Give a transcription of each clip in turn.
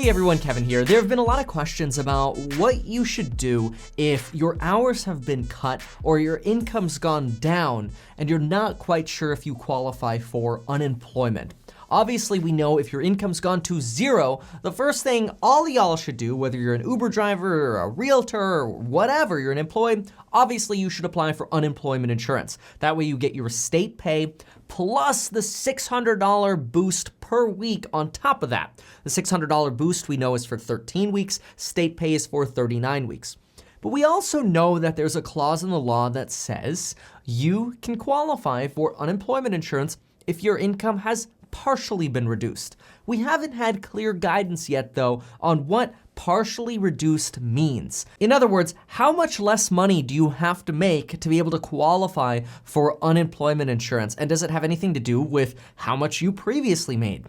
Hey everyone, Kevin here. There have been a lot of questions about what you should do if your hours have been cut or your income's gone down and you're not quite sure if you qualify for unemployment. Obviously, we know if your income's gone to zero, the first thing all of y'all should do, whether you're an Uber driver or a realtor or whatever, you're an employee, obviously you should apply for unemployment insurance. That way you get your state pay plus the $600 boost per week on top of that. The $600 boost we know is for 13 weeks, state pay is for 39 weeks. But we also know that there's a clause in the law that says you can qualify for unemployment insurance if your income has partially been reduced. We haven't had clear guidance yet, though, on what partially reduced means. In other words, how much less money do you have to make to be able to qualify for unemployment insurance? And does it have anything to do with how much you previously made?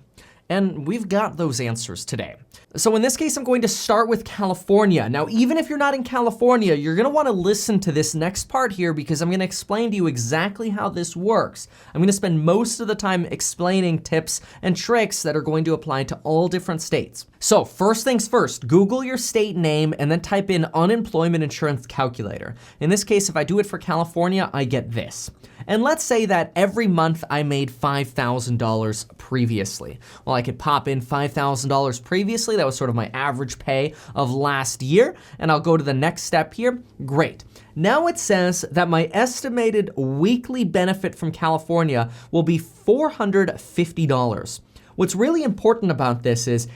And we've got those answers today. So in this case, I'm going to start with California. Now, even if you're not in California, you're gonna wanna listen to this next part here because I'm gonna explain to you exactly how this works. I'm gonna spend most of the time explaining tips and tricks that are going to apply to all different states. So first things first, Google your state name and then type in unemployment insurance calculator. In this case, if I do it for California, I get this. And let's say that every month I made $5,000 previously. Well, I could pop in $5,000 previously. That was sort of my average pay of last year. And I'll go to the next step here. Great. Now it says that my estimated weekly benefit from California will be $450. What's really important about this is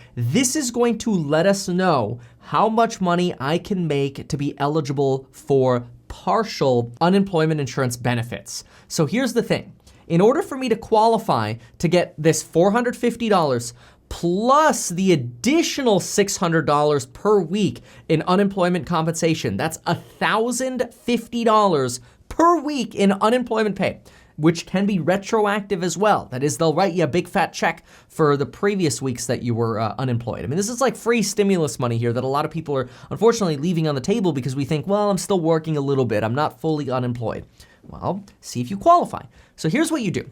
going to let us know how much money I can make to be eligible for partial unemployment insurance benefits. So here's the thing. In order for me to qualify to get this $450 plus the additional $600 per week in unemployment compensation, that's $1,050 per week in unemployment pay, which can be retroactive as well. That is, they'll write you a big fat check for the previous weeks that you were unemployed. I mean, this is like free stimulus money here that a lot of people are unfortunately leaving on the table because we think, well, I'm still working a little bit. I'm not fully unemployed. Well, see if you qualify. So here's what you do.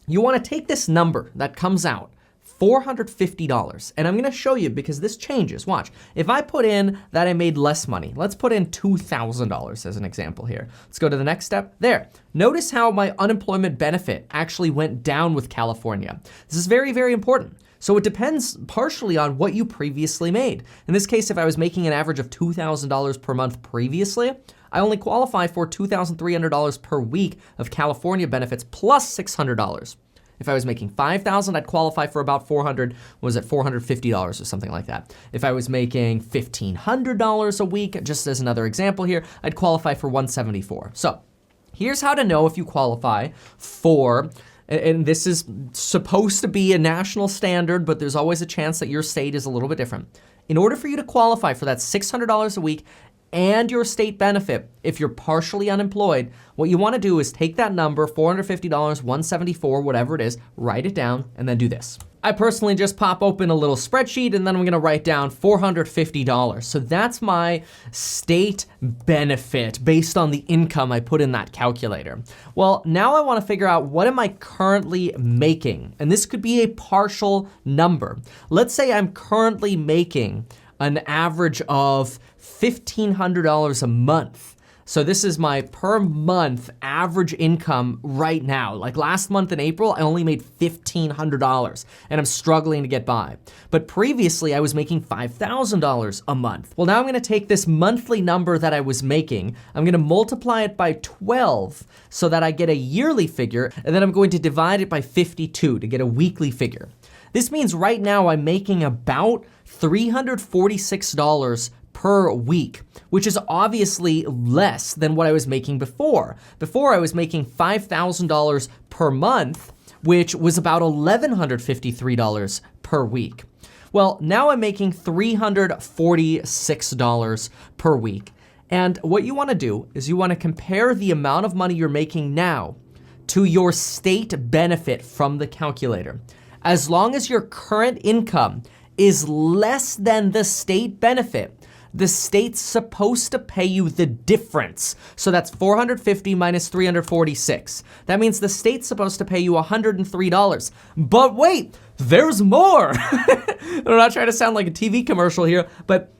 You wanna take this number that comes out, $450, and I'm gonna show you because this changes. Watch. If I put in that I made less money, let's put in $2,000 as an example here. Let's go to the next step. There. Notice how my unemployment benefit actually went down with California. This is very, very important. So it depends partially on what you previously made. In this case, if I was making an average of $2,000 per month previously, I only qualify for $2,300 per week of California benefits plus $600. If I was making $5,000, I'd qualify for about $450 or something like that. If I was making $1,500 a week, just as another example here, I'd qualify for $174. So here's how to know if you qualify for, and this is supposed to be a national standard, but there's always a chance that your state is a little bit different. In order for you to qualify for that $600 a week and your state benefit, if you're partially unemployed, what you wanna do is take that number, $450, $174, whatever it is, write it down, and then do this. I personally just pop open a little spreadsheet and then I'm gonna write down $450. So that's my state benefit based on the income I put in that calculator. Well, now I wanna figure out what am I currently making? And this could be a partial number. Let's say I'm currently making an average of $1,500 a month. So this is my per month average income right now. Like last month in April, I only made $1,500 and I'm struggling to get by. But previously I was making $5,000 a month. Well, now I'm gonna take this monthly number that I was making, I'm gonna multiply it by 12 so that I get a yearly figure, and then I'm going to divide it by 52 to get a weekly figure. This means right now I'm making about $346 per week, which is obviously less than what I was making before. Before I was making $5,000 per month, which was about $1,153 per week. Well, now I'm making $346 per week. And what you wanna do is you wanna compare the amount of money you're making now to your state benefit from the calculator. As long as your current income is less than the state benefit, the state's supposed to pay you the difference. So that's 450 minus 346. That means the state's supposed to pay you $103. But wait, there's more. I'm not trying to sound like a TV commercial here, but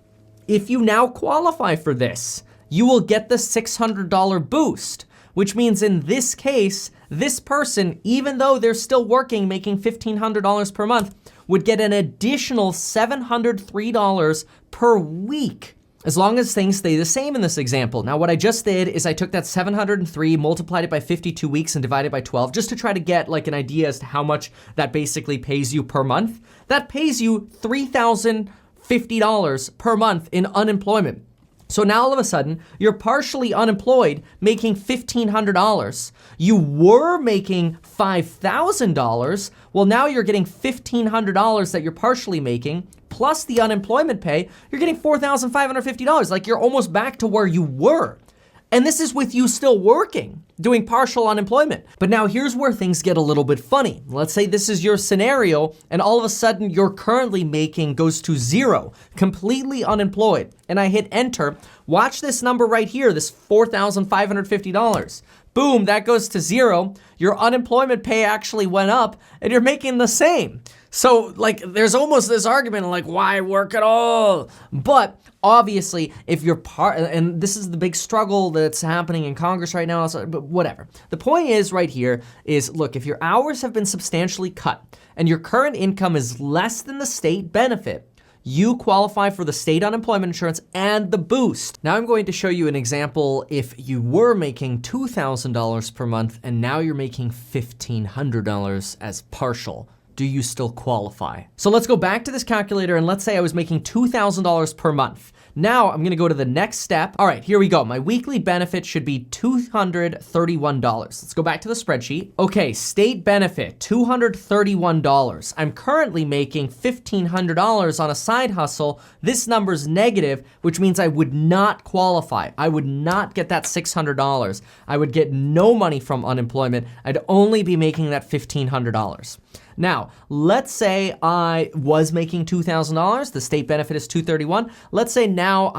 if you now qualify for this, you will get the $600 boost, which means in this case, this person, even though they're still working, making $1,500 per month, would get an additional $703 per week, as long as things stay the same in this example. Now, what I just did is I took that 703, multiplied it by 52 weeks and divided by 12, just to try to get like an idea as to how much that basically pays you per month. That pays you $3,050 per month in unemployment. So now all of a sudden, you're partially unemployed, making $1,500. You were making $5,000. Well, now you're getting $1,500 that you're partially making, plus the unemployment pay, you're getting $4,550. Like you're almost back to where you were. And this is with you still working, doing partial unemployment. But now here's where things get a little bit funny. Let's say this is your scenario, and all of a sudden your currently making goes to zero, completely unemployed. And I hit enter. Watch this number right here, this $4,550. Boom, that goes to zero. Your unemployment pay actually went up, and you're making the same. So like there's almost this argument like, why work at all? But obviously, if you're and this is the big struggle that's happening in Congress right now, but whatever. The point is right here is, look, if your hours have been substantially cut and your current income is less than the state benefit, you qualify for the state unemployment insurance and the boost. Now I'm going to show you an example if you were making $2,000 per month and now you're making $1,500 as partial. Do you still qualify? So let's go back to this calculator and let's say I was making $2,000 per month. Now I'm gonna go to the next step. All right, here we go. My weekly benefit should be $231. Let's go back to the spreadsheet. Okay, state benefit, $231. I'm currently making $1,500 on a side hustle. This number's negative, which means I would not qualify. I would not get that $600. I would get no money from unemployment. I'd only be making that $1,500. Now, let's say I was making $2,000, the state benefit is $231. Let's say now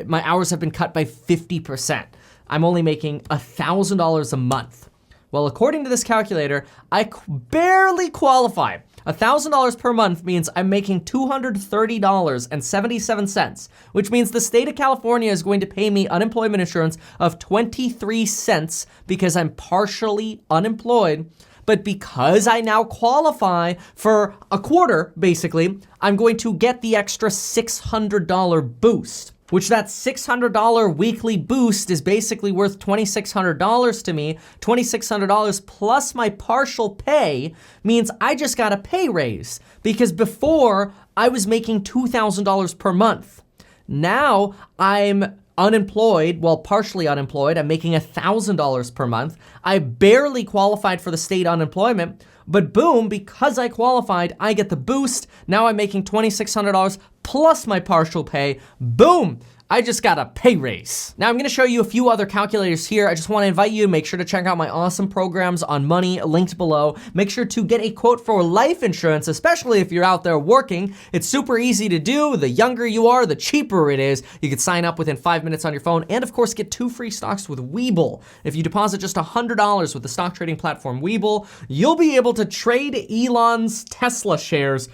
my hours have been cut by 50%. I'm only making $1,000 a month. Well, according to this calculator, I barely qualify. $1,000 per month means I'm making $230.77, which means the state of California is going to pay me unemployment insurance of 23 cents because I'm partially unemployed. But because I now qualify for a quarter, basically, I'm going to get the extra $600 boost, which that $600 weekly boost is basically worth $2,600 to me. $2,600 plus my partial pay means I just got a pay raise, because before I was making $2,000 per month. Now I'm unemployed, well, partially unemployed. I'm making $1,000 per month. I barely qualified for the state unemployment, but boom, because I qualified, I get the boost. Now I'm making $2,600 plus my partial pay. Boom, I just got a pay raise. Now I'm gonna show you a few other calculators here. I just wanna invite you, make sure to check out my awesome programs on money linked below. Make sure to get a quote for life insurance, especially if you're out there working. It's super easy to do. The younger you are, the cheaper it is. You can sign up within 5 minutes on your phone and of course get 2 free stocks with Webull. If you deposit just $100 with the stock trading platform Webull, you'll be able to trade Elon's Tesla shares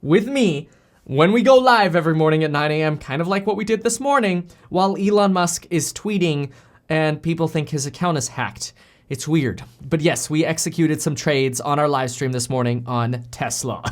with me when we go live every morning at 9 a.m., kind of like what we did this morning, while Elon Musk is tweeting and people think his account is hacked. It's weird. But yes, we executed some trades on our live stream this morning on Tesla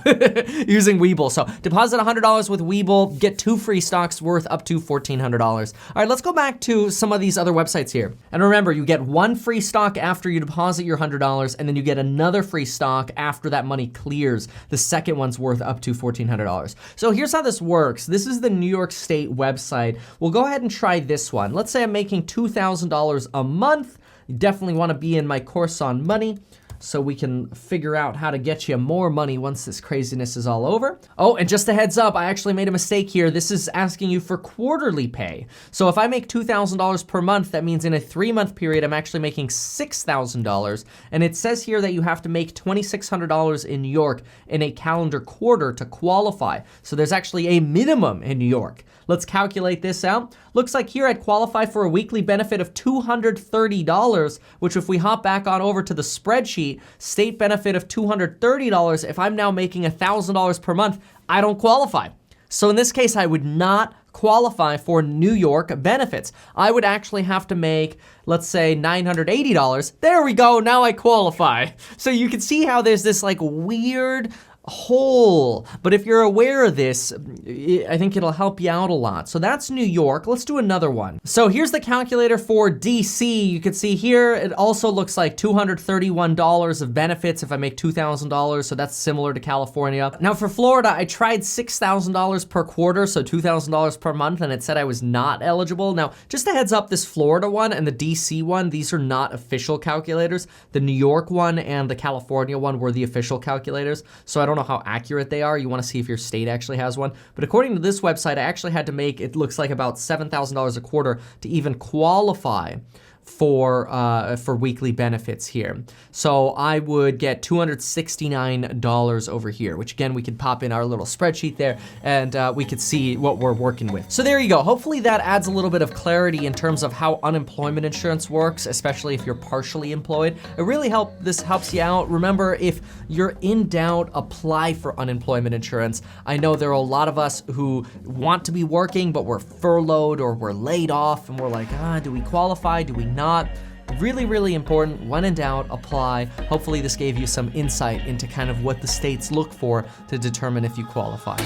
using Webull. So deposit $100 with Webull, get 2 free stocks worth up to $1,400. All right, let's go back to some of these other websites here. And remember, you get 1 free stock after you deposit your $100, and then you get another free stock after that money clears. The second one's worth up to $1,400. So here's how this works. This is the New York State website. We'll go ahead and try this one. Let's say I'm making $2,000 a month. You definitely want to be in my course on money. so we can figure out how to get you more money once this craziness is all over. Oh, and just a heads up, I actually made a mistake here. This is asking you for quarterly pay. So if I make $2,000 per month, that means in a 3-month period, I'm actually making $6,000. And it says here that you have to make $2,600 in New York in a calendar quarter to qualify. So there's actually a minimum in New York. Let's calculate this out. Looks like here I'd qualify for a weekly benefit of $230, which if we hop back on over to the spreadsheet, state benefit of $230, if I'm now making $1,000 per month, I don't qualify. So in this case, I would not qualify for New York benefits. I would actually have to make, let's say, $980. There we go, now I qualify. So you can see how there's this like weird hole. But if you're aware of this, I think it'll help you out a lot. So that's New York. Let's do another one. So here's the calculator for DC. You can see here, it also looks like $231 of benefits if I make $2,000. So that's similar to California. Now for Florida, I tried $6,000 per quarter, so $2,000 per month, and it said I was not eligible. Now, just a heads up, this Florida one and the DC one, these are not official calculators. The New York one and the California one were the official calculators. So I don't know how accurate they are. You want to see if your state actually has one. But according to this website, I actually had to make, it looks like about $7,000 a quarter to even qualify for weekly benefits here. So I would get $269 over here, which again, we could pop in our little spreadsheet there and we could see what we're working with. So there you go. Hopefully that adds a little bit of clarity in terms of how unemployment insurance works, especially if you're partially employed. This helps you out. Remember, if you're in doubt, apply for unemployment insurance. I know there are a lot of us who want to be working, but we're furloughed or we're laid off and we're like, do we qualify? Do we not? Really, really important. When in doubt, apply. Hopefully this gave you some insight into kind of what the states look for to determine if you qualify.